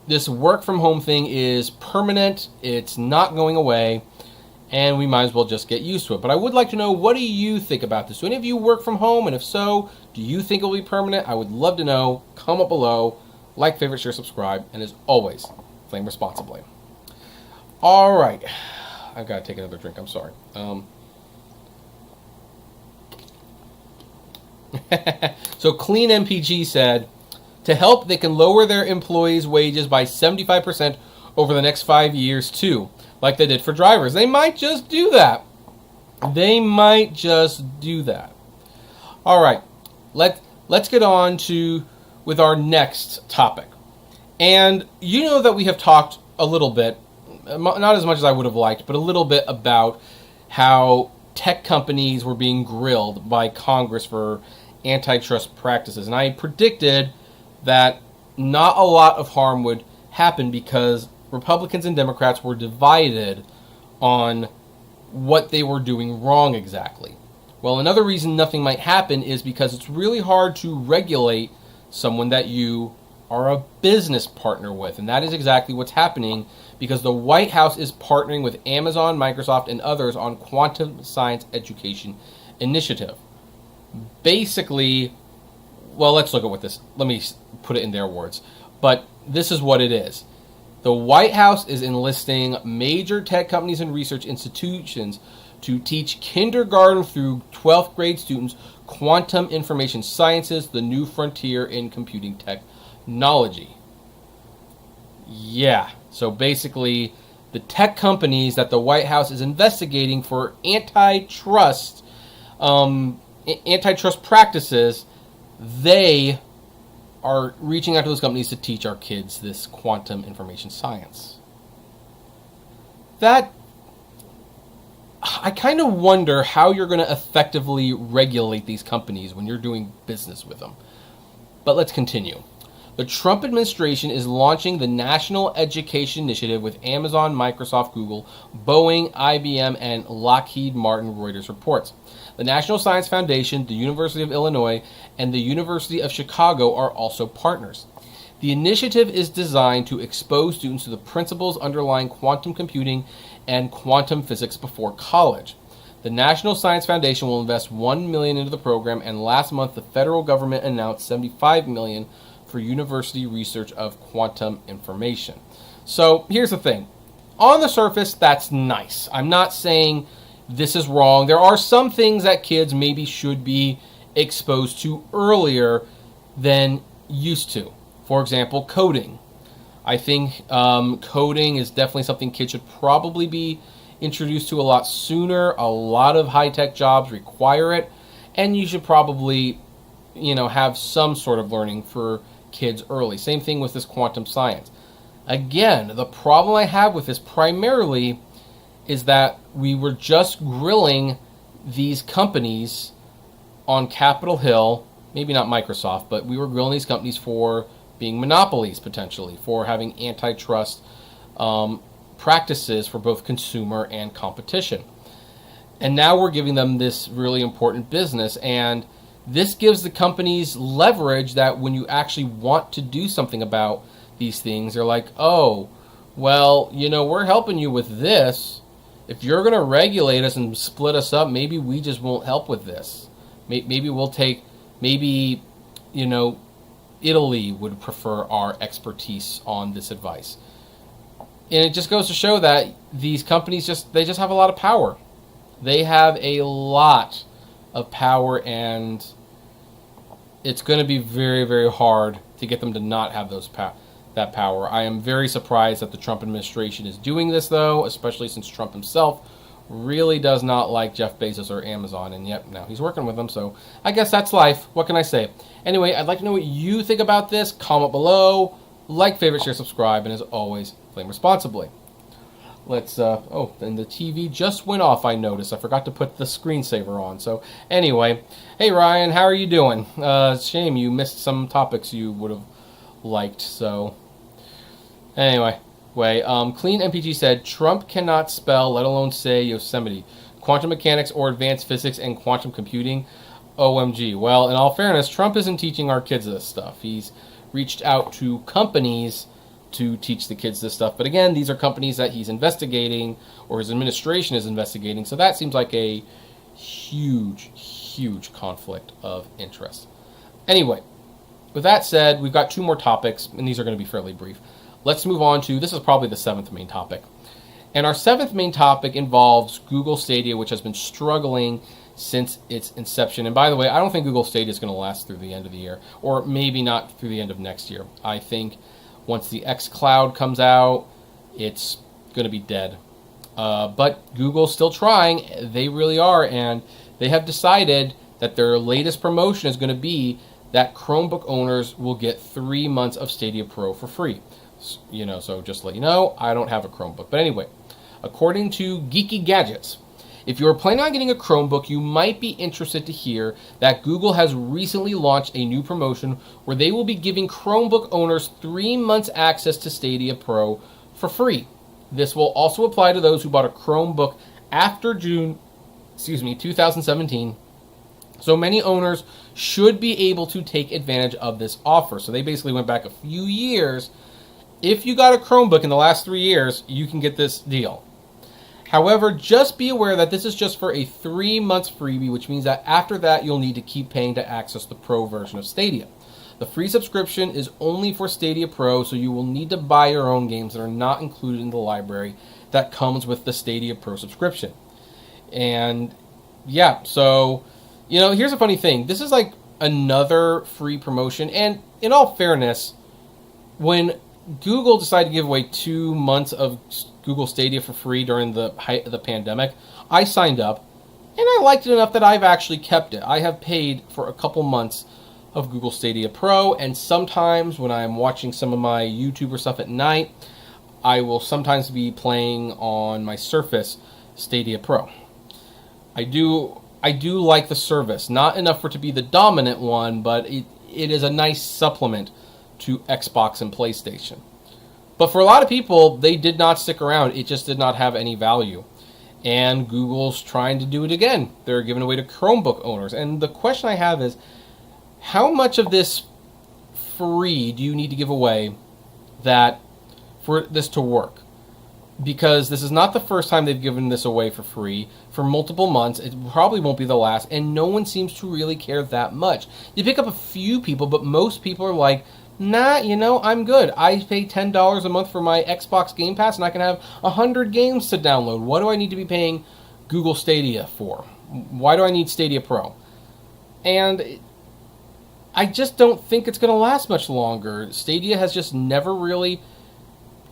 this work from home thing is permanent, it's not going away, and we might as well just get used to it. But I would like to know, what do you think about this? Do any of you work from home? And if so, do you think it will be permanent? I would love to know. Comment below. Like, favorite, share, subscribe. And as always, flame responsibly. All right. I've got to take another drink. I'm sorry. So Clean MPG said, to help, they can lower their employees' wages by 75% over the next 5 years, too, like they did for drivers. They might just do that. All right, let's get on with our next topic. And you know that we have talked a little bit, not as much as I would have liked, but a little bit about how tech companies were being grilled by Congress for antitrust practices. And I predicted that not a lot of harm would happen because Republicans and Democrats were divided on what they were doing wrong exactly. Well, another reason nothing might happen is because it's really hard to regulate someone that you are a business partner with. And that is exactly what's happening because the White House is partnering with Amazon, Microsoft, and others on Quantum Science Education Initiative. Basically, well, let's look at what this, let me put it in their words. But this is what it is. The White House is enlisting major tech companies and research institutions to teach kindergarten through 12th grade students quantum information sciences, the new frontier in computing technology. Yeah, so basically the tech companies that the White House is investigating for antitrust practices, they are reaching out to those companies to teach our kids this quantum information science. That, I kind of wonder how you're going to effectively regulate these companies when you're doing business with them. But let's continue. The Trump administration is launching the National Education Initiative with Amazon, Microsoft, Google, Boeing, IBM, and Lockheed Martin, Reuters reports. The National Science Foundation, the University of Illinois, and the University of Chicago are also partners. The initiative is designed to expose students to the principles underlying quantum computing and quantum physics before college. The National Science Foundation will invest $1 million into the program, and last month the federal government announced $75 million for university research of quantum information. So here's the thing. On the surface, that's nice. I'm not saying this is wrong. There are some things that kids maybe should be exposed to earlier than used to. For example, coding. I think coding is definitely something kids should probably be introduced to a lot sooner. A lot of high-tech jobs require it, and you should probably, have some sort of learning for kids early. Same thing with this quantum science. Again, the problem I have with this primarily is that we were just grilling these companies on Capitol Hill, maybe not Microsoft, but we were grilling these companies for being monopolies, potentially, for having antitrust practices for both consumer and competition. And now we're giving them this really important business, and this gives the companies leverage that when you actually want to do something about these things, they're like, oh, well, we're helping you with this. If you're going to regulate us and split us up, maybe we just won't help with this. Maybe we'll take, Italy would prefer our expertise on this advice. And it just goes to show that these companies they just have a lot of power. They have a lot of power, and it's going to be very, very hard to get them to not have that power. I am very surprised that the Trump administration is doing this, though, especially since Trump himself really does not like Jeff Bezos or Amazon, and yet now he's working with them, so I guess that's life. What can I say? Anyway, I'd like to know what you think about this. Comment below, like, favorite, share, subscribe, and as always, flame responsibly. Let's, and the TV just went off, I noticed. I forgot to put the screensaver on. So, anyway, hey Ryan, how are you doing? Shame you missed some topics you would have liked, so. Anyway, Clean MPG said, Trump cannot spell, let alone say Yosemite. Quantum mechanics or advanced physics and quantum computing? OMG. Well, in all fairness, Trump isn't teaching our kids this stuff. He's reached out to companies to teach the kids this stuff. But again, these are companies that he's investigating, or his administration is investigating, so that seems like a huge, huge conflict of interest. Anyway, with that said, we've got two more topics, and these are going to be fairly brief. Let's move on to, this is probably the seventh main topic. And our seventh main topic involves Google Stadia, which has been struggling since its inception. And by the way, I don't think Google Stadia is going to last through the end of the year, or maybe not through the end of next year. I think once the xCloud comes out, it's going to be dead. But Google's still trying. They really are. And they have decided that their latest promotion is going to be that Chromebook owners will get 3 months of Stadia Pro for free. So just to let you know, I don't have a Chromebook. But anyway, according to Geeky Gadgets, if you're planning on getting a Chromebook, you might be interested to hear that Google has recently launched a new promotion where they will be giving Chromebook owners 3 months access to Stadia Pro for free. This will also apply to those who bought a Chromebook after June 2017. So many owners should be able to take advantage of this offer. So they basically went back a few years. If you got a Chromebook in the last 3 years, you can get this deal. However, just be aware that this is just for a 3 months freebie, which means that after that, you'll need to keep paying to access the Pro version of Stadia. The free subscription is only for Stadia Pro, so you will need to buy your own games that are not included in the library that comes with the Stadia Pro subscription. And yeah, so, here's a funny thing. This is like another free promotion, and in all fairness, when Google decided to give away 2 months of Google Stadia for free during the height of the pandemic, I signed up, and I liked it enough that I've actually kept it. I have paid for a couple months of Google Stadia Pro, and sometimes when I'm watching some of my YouTuber stuff at night, I will sometimes be playing on my Surface Stadia Pro. I do like the service. Not enough for it to be the dominant one, but it is a nice supplement to Xbox and PlayStation. But for a lot of people, they did not stick around. It just did not have any value. And Google's trying to do it again. They're giving away to Chromebook owners. And the question I have is, how much of this free do you need to give away for this to work? Because this is not the first time they've given this away for free for multiple months. It probably won't be the last, and no one seems to really care that much. You pick up a few people, but most people are like, nah, I'm good. I pay $10 a month for my Xbox Game Pass, and I can have 100 games to download. What do I need to be paying Google Stadia for? Why do I need Stadia Pro? And I just don't think it's going to last much longer. Stadia has just never really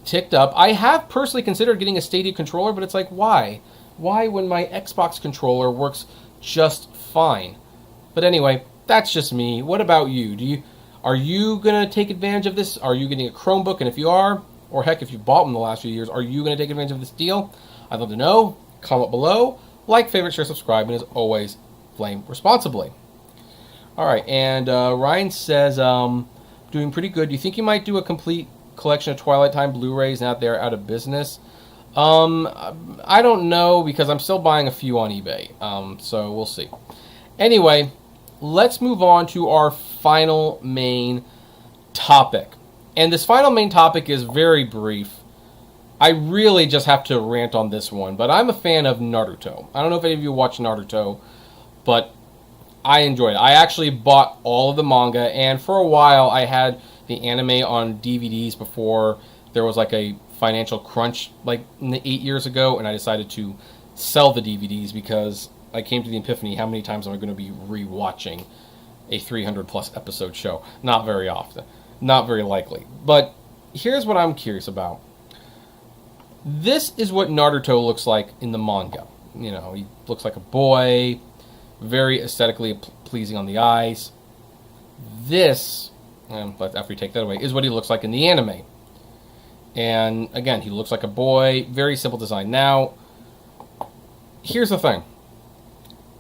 ticked up. I have personally considered getting a Stadia controller, but it's like, why? Why when my Xbox controller works just fine? But anyway, that's just me. What about you? Are you going to take advantage of this? Are you getting a Chromebook? And if you are, Or heck, if you bought them the last few years, are you going to take advantage of this deal? I'd love to know. Comment below. Like, favorite, share, subscribe, and as always, flame responsibly. All right, and Ryan says, doing pretty good. Do you think you might do a complete collection of Twilight Time Blu-rays now they're out of business? I don't know, because I'm still buying a few on eBay, so we'll see. Anyway, let's move on to our final main topic. And this final main topic is very brief. I really just have to rant on this one, but I'm a fan of Naruto. I don't know if any of you watch Naruto, but I enjoyed it. I actually bought all of the manga, and for a while I had the anime on DVDs before there was like a financial crunch like 8 years ago, and I decided to sell the DVDs because I came to the epiphany, how many times am I going to be rewatching a 300 plus episode show? Not very often. Not very likely. But here's what I'm curious about. This is what Naruto looks like in the manga. You know, he looks like a boy, very aesthetically pleasing on the eyes. This, but after you take that away, is what he looks like in the anime. And again, he looks like a boy, very simple design. Now, here's the thing.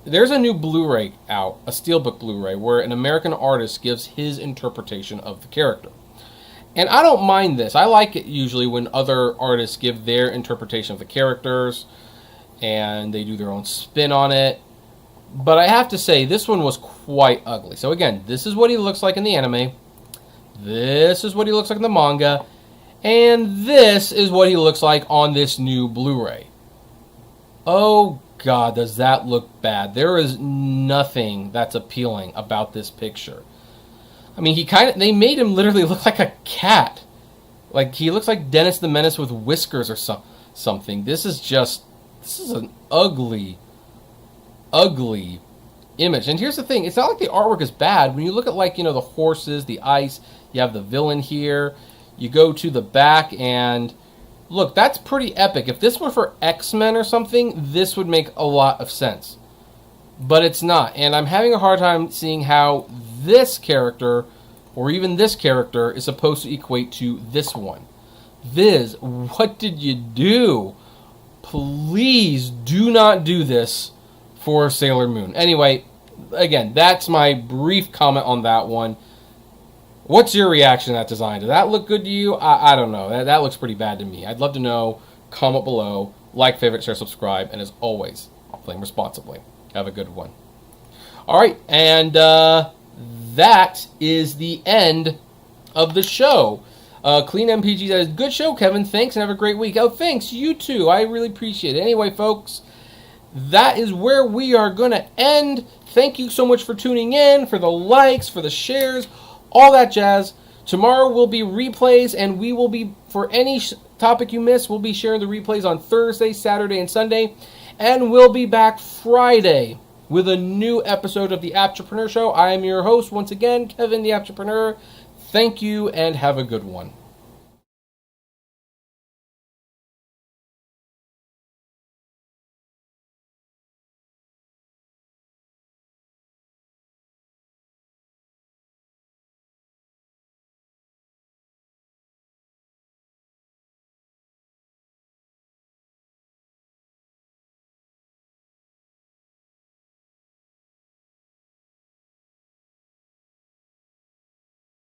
There's a new Blu-ray out, a Steelbook Blu-ray, where an American artist gives his interpretation of the character. And I don't mind this. I like it usually when other artists give their interpretation of the characters and they do their own spin on it. But I have to say, this one was quite ugly. So again, this is what he looks like in the anime. This is what he looks like in the manga. And this is what he looks like on this new Blu-ray. Oh God, does that look bad. There is nothing that's appealing about this picture. I mean, they made him literally look like a cat. Like, he looks like Dennis the Menace with whiskers or something. This is an ugly, ugly image. And here's the thing, it's not like the artwork is bad. When you look at, like, you know, the horses, the ice, you have the villain here. You go to the back and look, that's pretty epic. If this were for X-Men or something, this would make a lot of sense. But it's not. And I'm having a hard time seeing how this character, or even this character, is supposed to equate to this one. Viz, what did you do? Please do not do this for Sailor Moon. Anyway, again, that's my brief comment on that one. What's your reaction to that design? Does that look good to you? I don't know. That looks pretty bad to me. I'd love to know. Comment below. Like, favorite, share, subscribe. And as always, flame responsibly. Have a good one. All right. And that is the end of the show. Clean MPG says, good show, Kevin. Thanks and have a great week. Oh, thanks. You too. I really appreciate it. Anyway, folks, that is where we are going to end. Thank you so much for tuning in, for the likes, for the shares, all that jazz. Tomorrow will be replays, and we will be, for any topic you miss, we'll be sharing the replays on Thursday, Saturday, and Sunday. And we'll be back Friday with a new episode of the Apptrepreneur Show. I am your host, once again, Kevin the Apptrepreneur. Thank you, and have a good one.